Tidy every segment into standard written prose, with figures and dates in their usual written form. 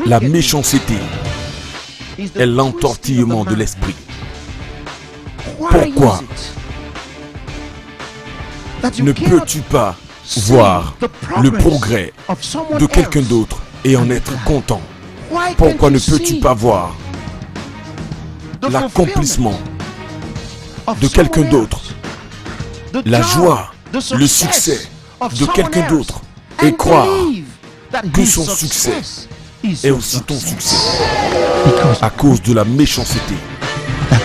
La méchanceté est l'entortillement de l'esprit. Pourquoi ne peux-tu pas voir le progrès de quelqu'un d'autre et en être content? Pourquoi ne peux-tu pas voir l'accomplissement de quelqu'un d'autre, la joie, le succès de quelqu'un d'autre et croire que son succès est aussi ton succès à cause de la méchanceté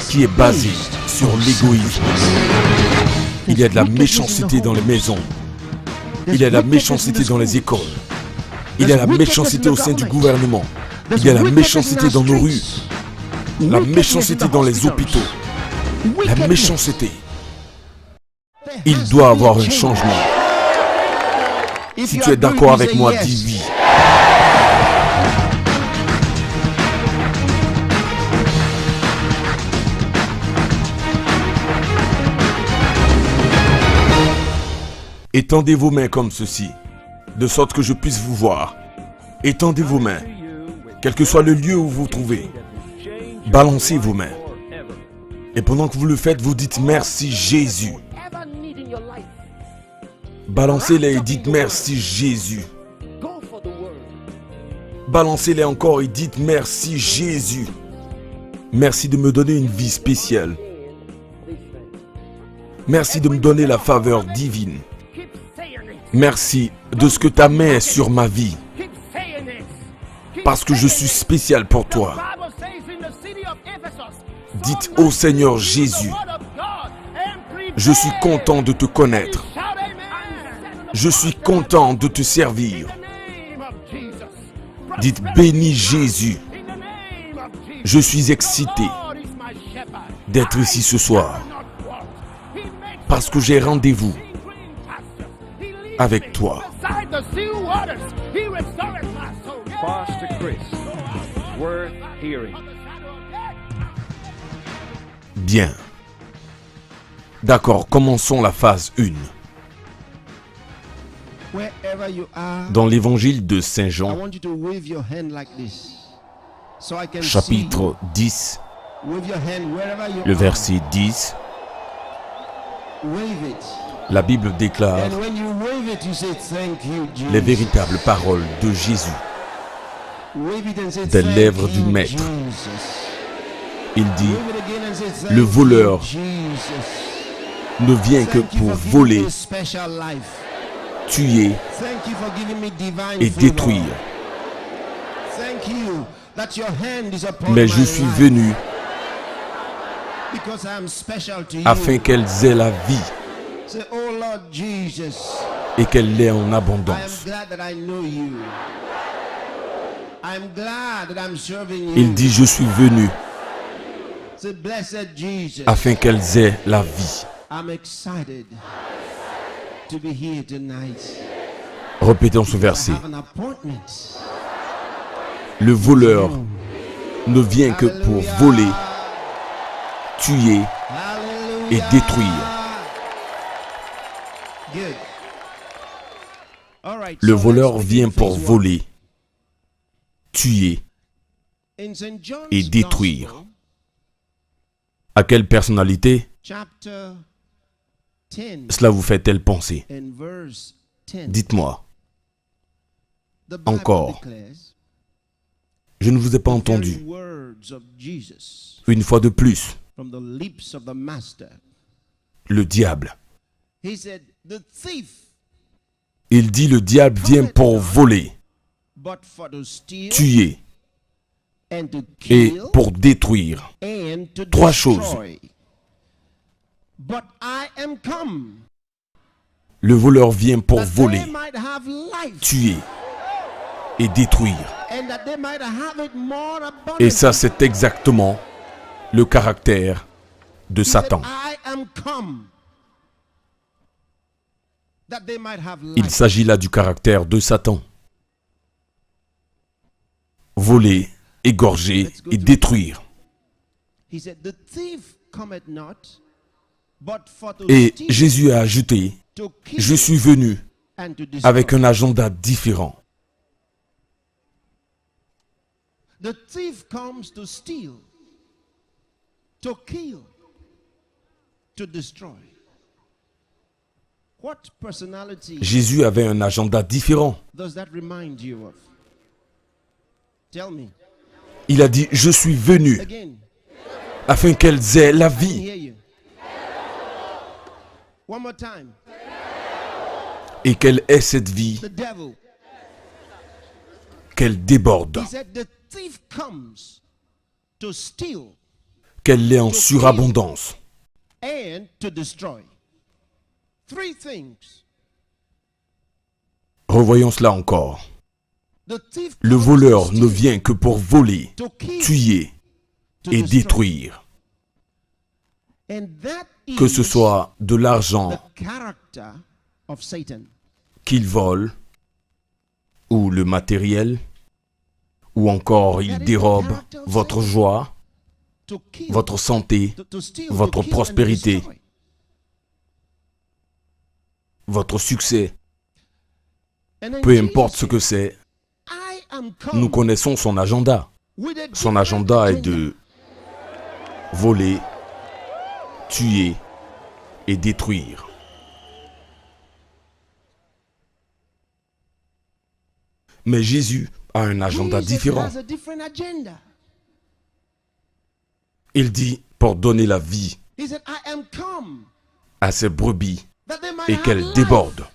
qui est basée sur l'égoïsme? Il y a de la méchanceté dans les maisons. Il y a de la méchanceté dans les écoles. Il y a la méchanceté au sein du gouvernement. Il y a la méchanceté dans nos rues. La méchanceté dans les hôpitaux. La méchanceté. Il doit avoir un changement. Si tu es d'accord avec moi, dis oui. Étendez vos mains comme ceci, de sorte que je puisse vous voir. Étendez vos mains, quel que soit le lieu où vous vous trouvez. Balancez vos mains. Et pendant que vous le faites, vous dites merci Jésus. Balancez-les et dites merci Jésus. Balancez-les encore et dites merci Jésus. Merci de me donner une vie spéciale. Merci de me donner la faveur divine. Merci de ce que ta main est sur ma vie. Parce que je suis spécial pour toi. Dites au Seigneur Jésus, je suis content de te connaître. Je suis content de te servir. Dites béni Jésus. Je suis excité d'être ici ce soir. Parce que j'ai rendez-vous avec toi. Bien. D'accord, commençons la phase 1. Dans l'évangile de Saint Jean, chapitre 10, le verset 10, la Bible déclare les véritables paroles de Jésus, des lèvres du Maître. Il dit, le voleur ne vient que pour voler, tuer et détruire. Mais je suis venu afin qu'elles aient la vie et qu'elle l'ait en abondance. Il dit, je suis venu afin qu'elles aient la vie. Répétons ce verset. Le voleur ne vient que pour voler, tuer et détruire. Le voleur vient pour voler, tuer et détruire. À quelle personnalité cela vous fait-elle penser? Dites-moi. Encore. Je ne vous ai pas entendu. Une fois de plus. Le diable. Il dit le diable vient pour voler, tuer et pour détruire. Trois choses. Le voleur vient pour voler, tuer et détruire. Et ça, c'est exactement le caractère de Satan. Il s'agit là du caractère de Satan. Voler, égorger et détruire. Et Jésus a ajouté, je suis venu avec un agenda différent. The thief comes to steal, to kill, to destroy. What personality Jésus avait un agenda différent. does that remind you of? Tell me. Il a dit, je suis venu Again, afin qu'elles aient la I can vie hear you. One more time. et qu'elle ait cette vie, The devil. qu'elle déborde, He said the thief comes to steal qu'elle l'ait en surabondance. and to destroy. Three things. Revoyons cela encore. The thief Le comes voleur to ne steal, vient que pour voler, to kill, tuer to et destroy. détruire. And that Que ce is soit de l'argent the character of Satan. qu'il vole, ou le matériel, ou encore il dérobe votre joie, To kill, votre santé, to steal, votre to kill and prospérité. destroy. votre succès, And then peu Jesus importe ce said, que c'est, I am come nous connaissons son agenda. with a Son different agenda est agenda. de voler, tuer et détruire. Mais Jésus a un agenda Jesus différent. has a different agenda. Il dit pour donner la vie He said, I am come à ses brebis that they might et have qu'elles life. débordent.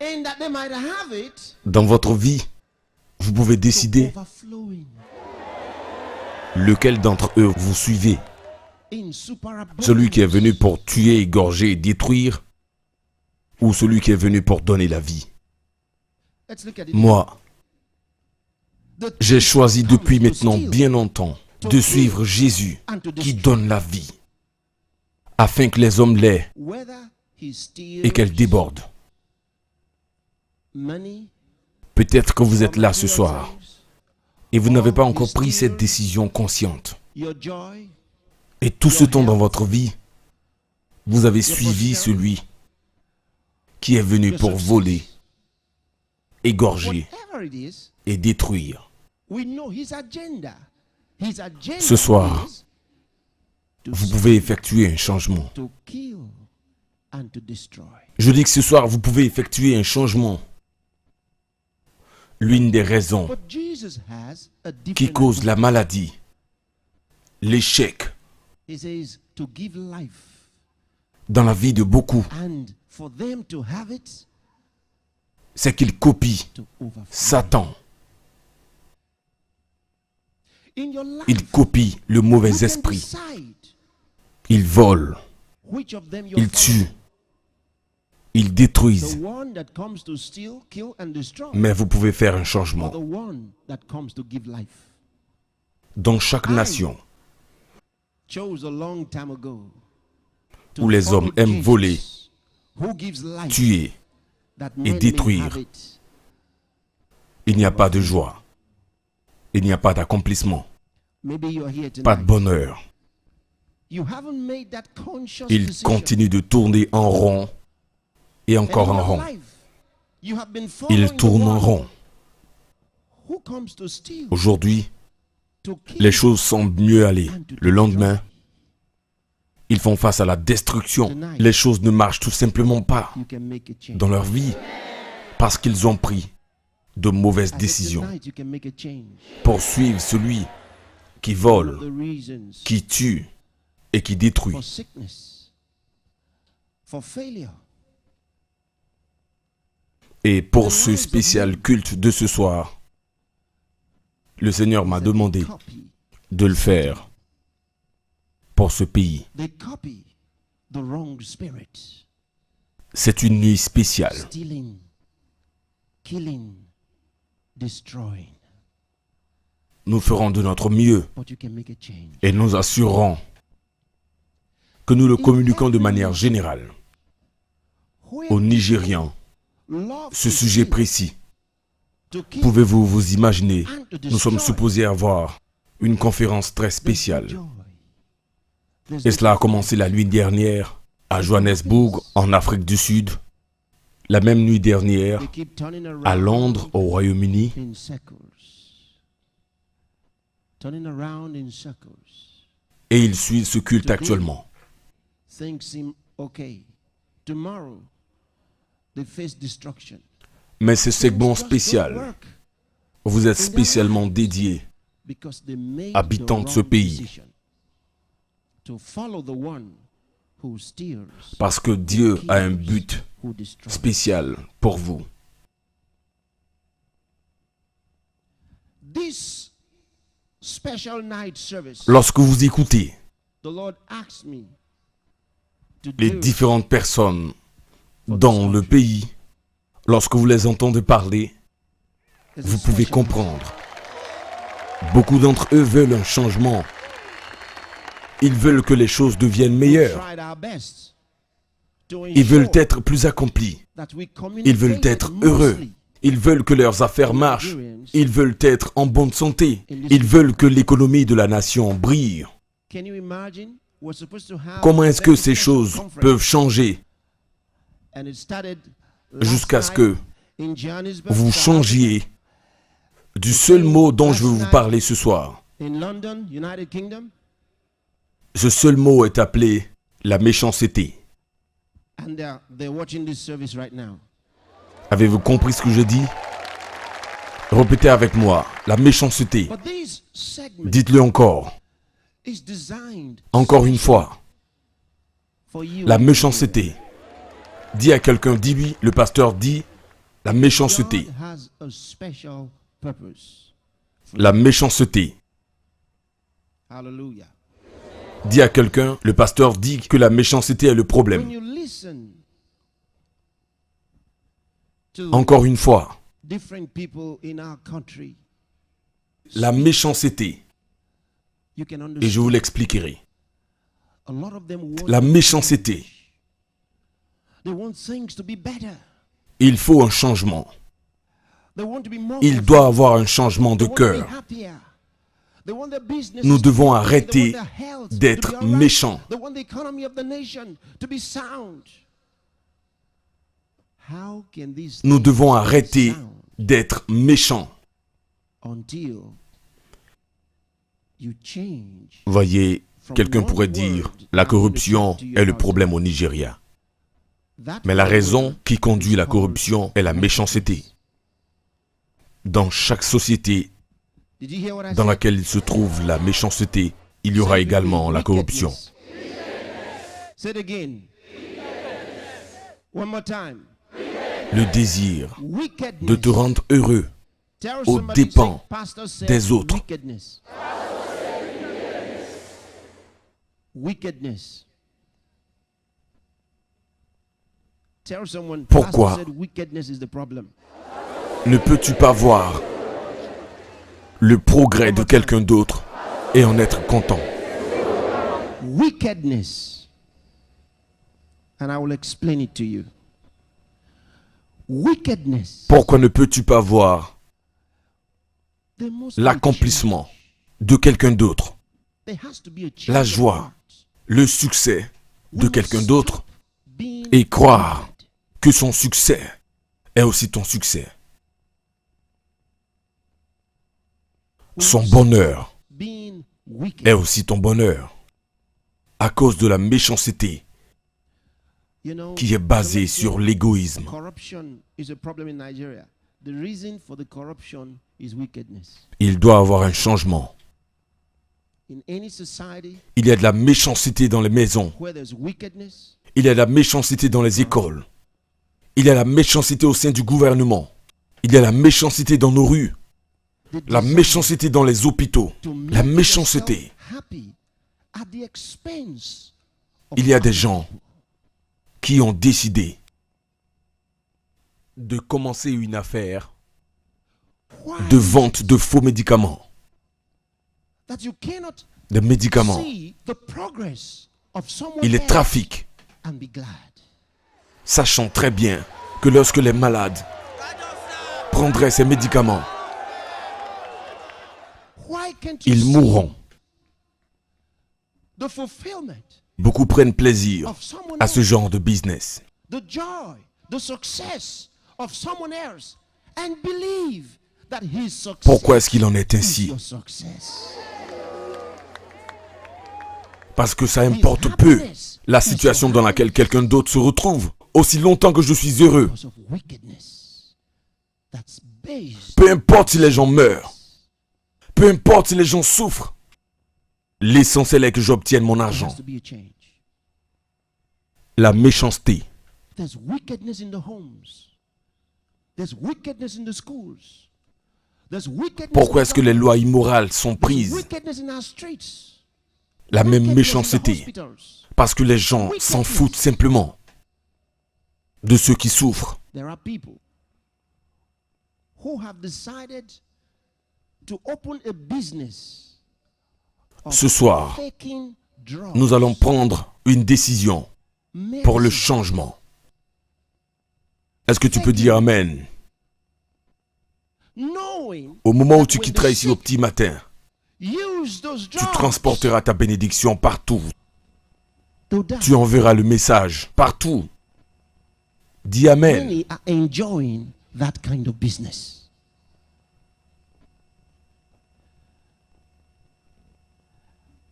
And that they might have it Dans votre vie, vous pouvez décider overflowing lequel d'entre eux vous suivez. in superabundance. Celui qui est venu pour tuer, égorger et détruire, ou celui qui est venu pour donner la vie. Let's look at it. Moi, The j'ai thief choisi comes depuis to maintenant steal bien longtemps de suivre Jésus and to qui destroy. donne la vie, afin que les hommes l'aient Whether he steals et qu'elle déborde. money, Peut-être que vous êtes là ce material soir things, et vous n'avez pas encore pris cette décision consciente. your joy, Et tout ce temps dans votre vie, vous avez suivi celui qui est venu pour voler, égorger whatever it is, et détruire. we know his agenda. His agenda Ce soir, is to Vous pouvez effectuer un changement. to kill and to destroy. Je dis que ce soir, vous pouvez effectuer un changement. L'une des raisons But Jesus has a qui different cause agenda. la maladie, l'échec He says to give life dans la vie de beaucoup, and for them to have it c'est qu'il copie to overflow. Satan. In your life, Il copie le mauvais you can esprit. decide Il vole, which of them you're il tue, following. il The détruise. one that comes to steal, kill and destroy, Mais vous pouvez faire un or changement. the one that comes to give life. Dans chaque nation Chose a long time ago to où les follow hommes aiment Jesus, voler, who gives life, tuer, that et men may détruire. have it. il n'y a pas de joie. Il n'y a pas d'accomplissement, Maybe you're here pas de tonight. bonheur. You haven't made that conscious Il decision. continue de tourner en rond et And encore in en your rond. life, you have been Il following the tourne en one rond. who comes to steal, Aujourd'hui, to kill, les choses semblent mieux aller. and to Le lendemain, destroy. ils font face à la destruction. Les choses ne marchent tout simplement pas You can make a change. dans leur vie parce qu'ils ont pris de mauvaises I said décisions tonight you can make a change. pour suivre celui qui One of vole, the reasons qui tue et qui détruit. for sickness, for failure, Et pour ce spécial culte de ce soir, le Seigneur m'a demandé copy. de le faire pour ce pays. They copy the wrong spirit. C'est une nuit spéciale. Stealing, killing, destroying. Nous ferons de notre mieux But you can make a change. et nous assurerons que nous le communiquons de manière générale Where aux Nigérians love ce to sujet steal, précis. to kill, Pouvez-vous vous imaginer, and to nous sommes destroy, supposés avoir une conférence très there's no spéciale. joy. There's Et no cela a commencé la nuit dernière à Johannesburg, en Afrique du Sud. La même nuit dernière, they keep turning à around Londres, au Royaume-Uni, in circles. Turning around in circles. et ils suivent ce culte actuellement. Things seem okay. Tomorrow, they face destruction. Mais ce segment Things just don't spécial, work vous êtes spécialement dédié, because they made habitants the de ce wrong pays, decision to follow the one who steers, parce que Dieu a un but who destroys. spécial pour vous. This special night service, Lorsque vous écoutez the Lord asked me to les do différentes personnes dans le pays, lorsque vous les entendez parler, as a vous pouvez special comprendre. Beaucoup d'entre eux veulent un changement. Ils veulent que les choses deviennent We meilleures. tried our best to Ils veulent ensure être plus accomplis. that we Ils veulent communicated être heureux. mostly Ils veulent que leurs affaires marchent. Ils veulent être en bonne santé. Ils veulent que l'économie de la nation brille. Can you imagine? We're supposed to have Comment est-ce que a ces very choses conference, peuvent changer and it started last jusqu'à ce night que in Johannesburg, vous South changiez du seul mot dont je veux vous parler ce soir? Africa, in London, United Kingdom, Ce seul mot est appelé la méchanceté. and they're watching this service right now. Avez-vous compris ce que je dis? Répétez avec moi, la méchanceté. But this segment Dites-le encore, is designed encore une fois, for you. la méchanceté. Dis à quelqu'un, dis-lui, le pasteur dit, la méchanceté. God has a special purpose. La méchanceté. Hallelujah. Dis à quelqu'un, le pasteur dit que la méchanceté est le When problème. you listen to Encore une fois, different people in our country, la méchanceté. you can Et understand. je vous l'expliquerai. A lot of them want La méchanceté. They want things to be better. Il faut un changement. They want to be more Il doit avoir un changement de They want to be cœur. happier. They want their business Nous to devons be- arrêter they want their health to d'être be all right. méchants. They want the economy of the nation to be sound. How can these Nous things devons be arrêter sound d'être méchants. until you change? Voyez, quelqu'un pourrait dire, la corruption est le problème au Nigeria. That Mais la word raison qui conduit la is called corruption est la méchanceté. Dans chaque société Did you hear what I dans said? laquelle il se trouve la méchanceté, il y aura également la corruption. Say it again. One more time. Le désir Wickedness. de te rendre heureux Tell aux somebody, dépens say, Pastor said des autres. Wickedness. Wickedness. Tell someone, Pourquoi? Pastor said wickedness is the problem. Ne peux-tu pas voir le progrès de quelqu'un d'autre et en être content? Wickedness. And I will explain it to you. Wickedness. Pourquoi ne peux-tu pas voir There must be a l'accomplissement change. de quelqu'un d'autre, There has to be a change la of joie, heart. le succès We de must quelqu'un stop d'autre being et croire wicked. que son succès est aussi ton succès? We Son must bonheur stop being wicked. est aussi ton bonheur à cause de la méchanceté You know, qui est basée some sur people- l'égoïsme. Corruption is a problem in Nigeria. The reason for the corruption is wickedness. Il doit avoir un changement. In any society Il y a de la méchanceté dans les maisons. where there's wickedness, Il y a de la méchanceté dans les écoles. Il y a la méchanceté au sein du gouvernement. Il y a la méchanceté dans nos rues. the La desire méchanceté dans les hôpitaux. to make La méchanceté. yourself happy at the expense of Il y a des other gens people. qui ont décidé de commencer une affaire Why de vente de faux médicaments. that you cannot Des médicaments. see the progress of someone Il les else trafique, and be glad. sachant très bien que lorsque les malades prendraient ces médicaments, Why can't you ils see mourront. the fulfillment Beaucoup prennent plaisir of someone à ce else? genre de business. The joy the success of someone else and believe that his success Pourquoi est-ce qu'il en est is ainsi? your success? Parce que ça importe peu la situation dans laquelle quelqu'un d'autre se retrouve, aussi longtemps que je suis heureux. Because of wickedness that's based Peu importe si les gens meurent, peu importe si les gens souffrent, l'essentiel est que j'obtienne mon there argent. has to be a change. La méchanceté, There's wickedness in the homes. There's wickedness in the schools. There's wickedness pourquoi in est-ce que les lois immorales sont There's prises? wickedness in our streets. La même Wickedness in the méchanceté, hospitals. parce que les gens s'en foutent simplement de ceux qui souffrent. There are people who have decided to open a business of Ce soir, faking drugs, nous allons prendre une décision pour le medicine, changement. Est-ce que tu peux dire Amen? knowing Au moment où that tu when the quitteras ici au sick petit matin, use those tu drugs transporteras ta bénédiction partout. to die. Tu enverras le message partout. Dis Amen. Many are enjoying that kind of business.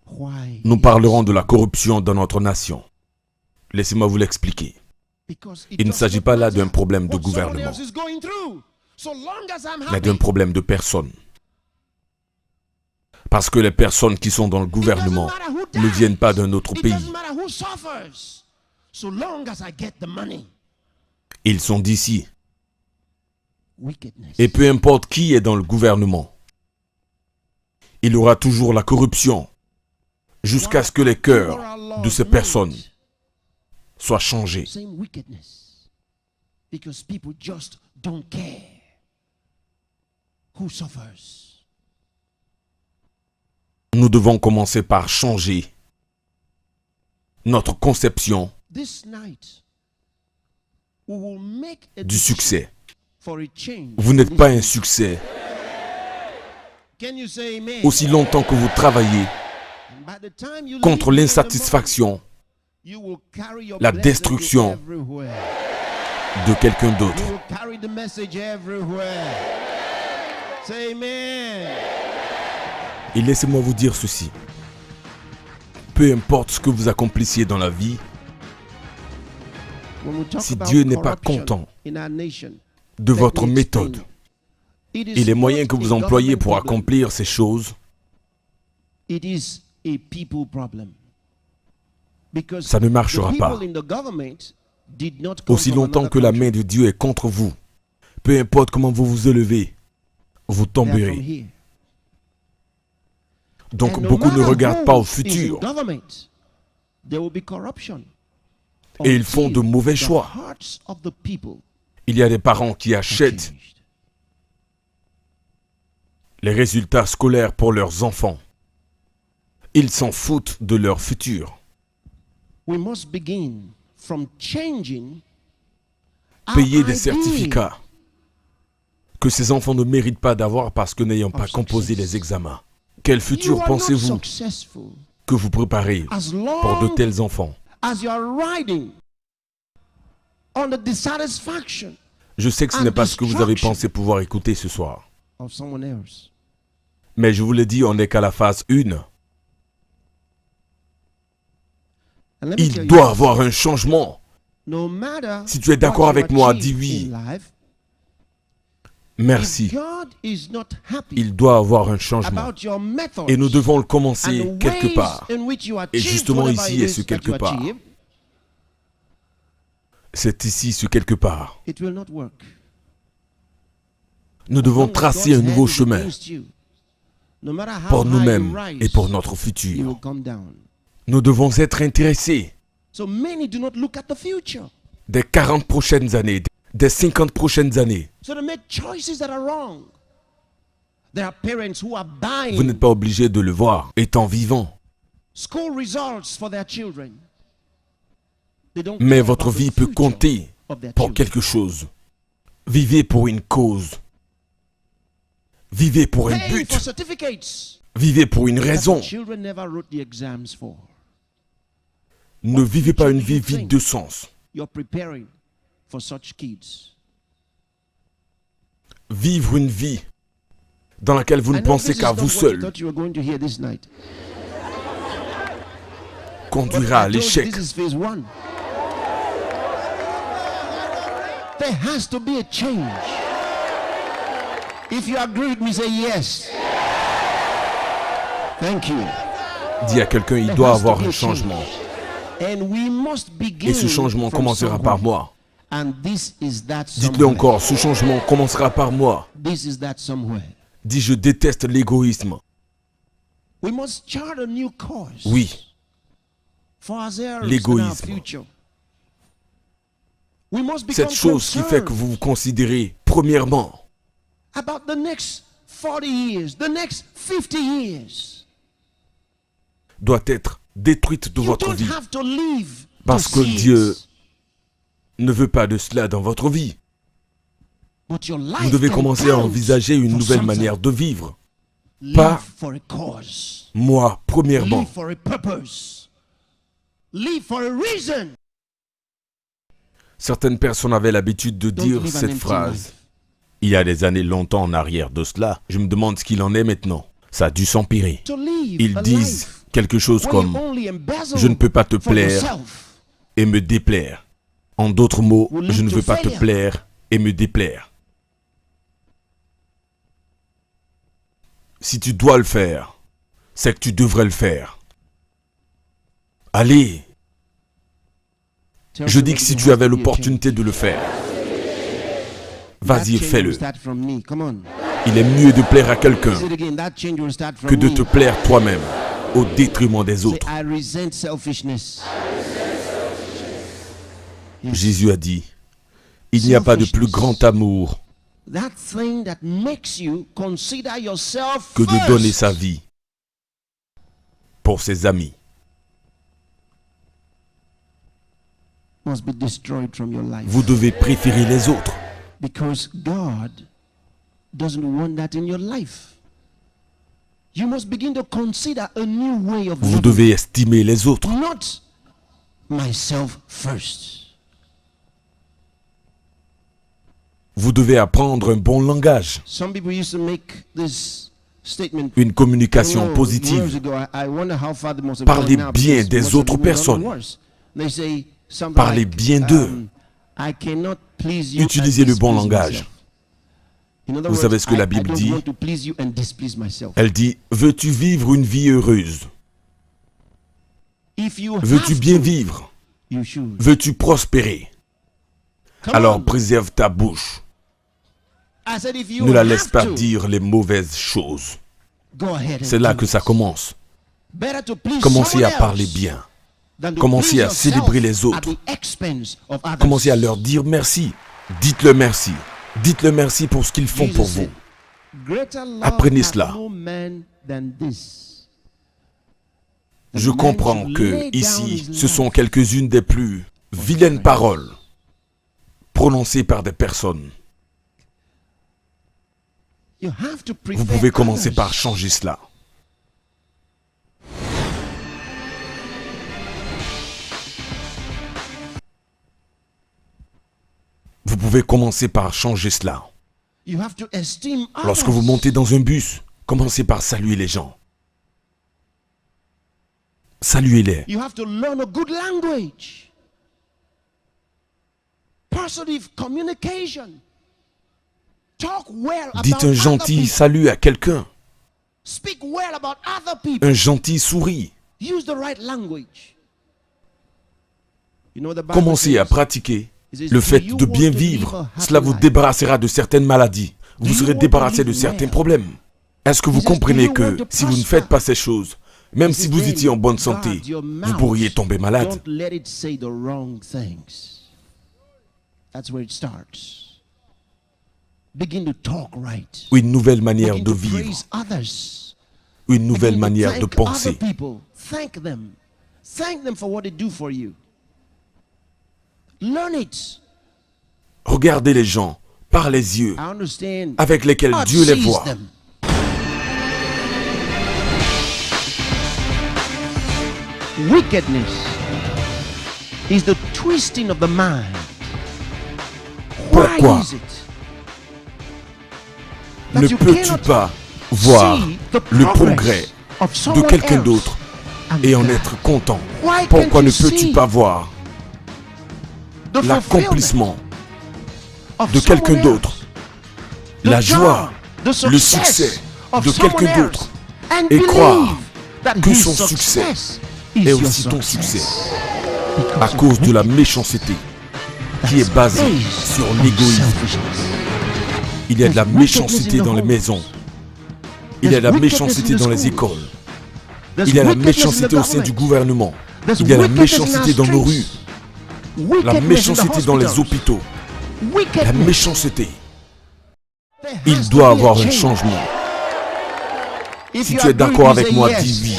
Why? Nous parlerons de la corruption dans notre nation. Laissez-moi vous l'expliquer. Because Il ne does s'agit not pas là matter d'un problème de what someone gouvernement, else is going through, so long as I'm mais d'un happy. problème de personnes. Parce que les personnes qui sont dans le It gouvernement doesn't matter who ne dies. viennent pas d'un autre It pays. doesn't matter who suffers, so long as I get the money. Ils sont d'ici. Wickedness. Et peu importe qui est dans le gouvernement, il y aura toujours la corruption jusqu'à ce que les cœurs de ces personnes soient changés. Same wickedness. Because people just don't care who suffers. Nous devons commencer par changer notre conception This night, we will make a du decision succès. for a change. Vous n'êtes pas un succès Can you say amen? aussi longtemps que vous travaillez And by the time you contre leave here in the l'insatisfaction morning, you will carry your la blessing destruction everywhere. de quelqu'un d'autre. You will carry the message everywhere. Say amen. Et laissez-moi vous dire ceci. Peu importe ce que vous accomplissiez dans la vie, When we talk si about Dieu n'est pas corruption content in our nation, de let votre me méthode explain. It et is les moyens que not vous a employez government pour problem. accomplir ces choses, It is a people problem. Because ça ne marchera the pas. people in the government did not come Aussi from longtemps another que la country. main de Dieu est contre vous, peu importe comment vous vous élevez, vous They are from tomberez. here. Donc And no beaucoup ne matter regardent who pas au is in futur government, there will be corruption. et ils font de Until mauvais the choix. hearts of the people Il y a des parents qui are achètent changed. les résultats scolaires pour leurs enfants. Ils s'en foutent de leur futur. We must begin from changing our Payer des idea certificats que ces enfants ne méritent pas d'avoir parce que n'ayant pas of composé success. les examens. Quel You futur are not pensez-vous successful que vous préparez as pour de long tels enfants? as you are riding on the dissatisfaction Je sais que ce n'est pas ce que vous avez pensé pouvoir écouter ce soir. of someone else. Mais je vous l'ai dit, on n'est qu'à la phase 1. And let me tell Il you doit this. avoir un changement. No matter Si tu es d'accord what you avec moi, achieve dis oui. in life, Merci. if God is not happy Il doit avoir un changement. about your methods Et nous devons le and commencer the quelque ways part. in which you Et achieve justement whatever ici it est ce is that quelque you part. achieve, C'est ici ce quelque part. it will not work. Nous As devons long as tracer God's un nouveau hand is chemin against you, no matter how pour high nous-mêmes you rise, et pour notre you futur. will come down. Nous devons être intéressés So many do not look at the future. des 40 prochaines années, des 50 prochaines années. So they make choices that are wrong. There are parents who are Vous buying n'êtes pas obligé de le voir étant vivant. school results for their children. They don't Mais care votre about the vie peut future compter of their pour children. quelque chose. Vivez pour une cause. Vivez pour un Paying for but. certificates Vivez pour une that raison. the children never wrote the exams for. Ne vivez pas une vie vide de sens. You're preparing for such kids. Vivre une vie dans laquelle vous ne pensez qu'à vous seul conduira à l'échec. There has to be a change. If you agree with me, say yes. Thank you. Dis à quelqu'un, il doit avoir un changement. And we must begin Et ce changement from commencera par somewhere. moi. And this is that Dites-le somewhere. encore, ce changement commencera par moi. This is that somewhere. Dis, je déteste l'égoïsme. We must chart a new course. Oui, For ourselves and our l'égoïsme. future. We must become cette chose qui fait que vous vous considérez, premièrement, about the next 40 years, the next 50 years. doit être détruite de You votre don't vie. have to live Parce to que see Dieu it. ne veut pas de cela dans votre vie. But your Vous life devez can commencer à count envisager une for nouvelle something. manière de vivre. Live pas- for a cause. Moi, premièrement. Live for a purpose. Live for a reason. Certaines personnes avaient l'habitude de Don't dire live an cette empty phrase. life. Il y a des années longtemps en arrière de cela, je me demande ce qu'il en est maintenant. Ça a dû s'empirer. To live Ils a disent life quelque chose where you comme only embezzle je ne peux pas te for plaire yourself. et me déplaire. En d'autres mots, Will lead je ne to veux pas te failure. plaire et me déplaire. Si tu dois le faire, c'est que tu devrais le faire. Allez, Tell je dis que somebody si there tu has avais to be a l'opportunité de le faire, vas-y, That change fais-le. will start from me. Come on. Il est mieux de plaire à quelqu'un Say it again. That change will start from que de me. te plaire toi-même au détriment des Say, autres. I resent selfishness. Yes. Jésus a dit, il n'y a pas de plus grand amour That thing that makes you consider yourself que de first donner sa vie pour ses amis. must be destroyed from your life. Vous devez préférer les autres. Because God doesn't want that in your life. You must begin to consider a new way of Vous living. devez estimer les autres. Not myself first. Vous devez apprendre un bon langage, Some people used to make this statement une communication years positive. ago. I wonder how far they must have Parlez gone now, bien because des most of autres them have done personnes. worse. They say something Parlez like, bien d'eux. I cannot please you Utilisez and le bon displease langage. myself. In other Vous words, savez ce que la I Bible don't dit? want to please you and displease myself. Elle dit, veux-tu vivre une vie heureuse? If you Veux-tu have bien to, vivre? you should. Veux-tu prospérer? Come Alors on. préserve ta bouche. I said, if you Ne la have laisse pas to, dire les mauvaises choses. go ahead and C'est là do que it. ça commence. Better to please Commencez à someone parler else bien. than to Commencez please à célébrer les yourself autres. at the expense of others. Commencez à leur dire merci. Dites-le merci. Dites-le merci pour ce qu'ils font pour Jesus vous. said, "Greater love Apprenez hath cela. no man than this, that Je man comprends should que lay down ici, his ce sont life." quelques-unes des plus vilaines paroles prononcées par des personnes. You have to Vous prefer pouvez commencer others. par changer cela. Vous pouvez commencer par changer cela. You have to esteem Lorsque others. vous montez dans un bus, commencez par saluer les gens. Saluez-les. You have to learn a good language. Positive communication. Talk well Dites about un other gentil people. salut à quelqu'un. Speak well about other people. Un gentil souris. Use the right language. You know the Bible Commencez à says, pratiquer it says, le "Do fait you de want bien to live vivre. a happy Cela vous life? débarrassera de certaines maladies. Do Vous you serez want to débarrassé de live certains well? problèmes. Est-ce que vous He says, "Do comprenez you que want to si vous ne prosper?" faites pas ces choses, même He si says, vous "Then étiez en bonne guard santé, your vous mouth. pourriez tomber malade? Don't let it say the wrong things." That's where it starts. Begin to talk right. Une nouvelle manière Begin de to vivre. praise others. Une nouvelle Begin to manière de thank penser. other people. Thank them. Thank them for what they do for you. Learn it. Regardez les gens par les yeux I understand. avec lesquels God Dieu les sees voit. them. Wickedness is the twisting of the mind Pourquoi ne peux-tu pas voir le progrès de quelqu'un d'autre et en être content? Pourquoi ne peux-tu pas voir l'accomplissement de quelqu'un d'autre, la joie, le succès de quelqu'un d'autre et croire que son succès est aussi ton succès à cause de la méchanceté qui est basée sur l'égoïsme? Il y a de la méchanceté dans les maisons. Il y a de la méchanceté dans les écoles. Il y a la méchanceté au sein du gouvernement. Il y a la méchanceté dans nos rues. La méchanceté dans les hôpitaux. La méchanceté. Il doit avoir un changement. Si tu es d'accord avec moi, dis oui.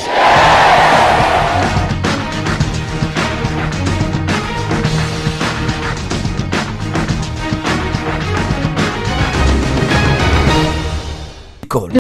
École.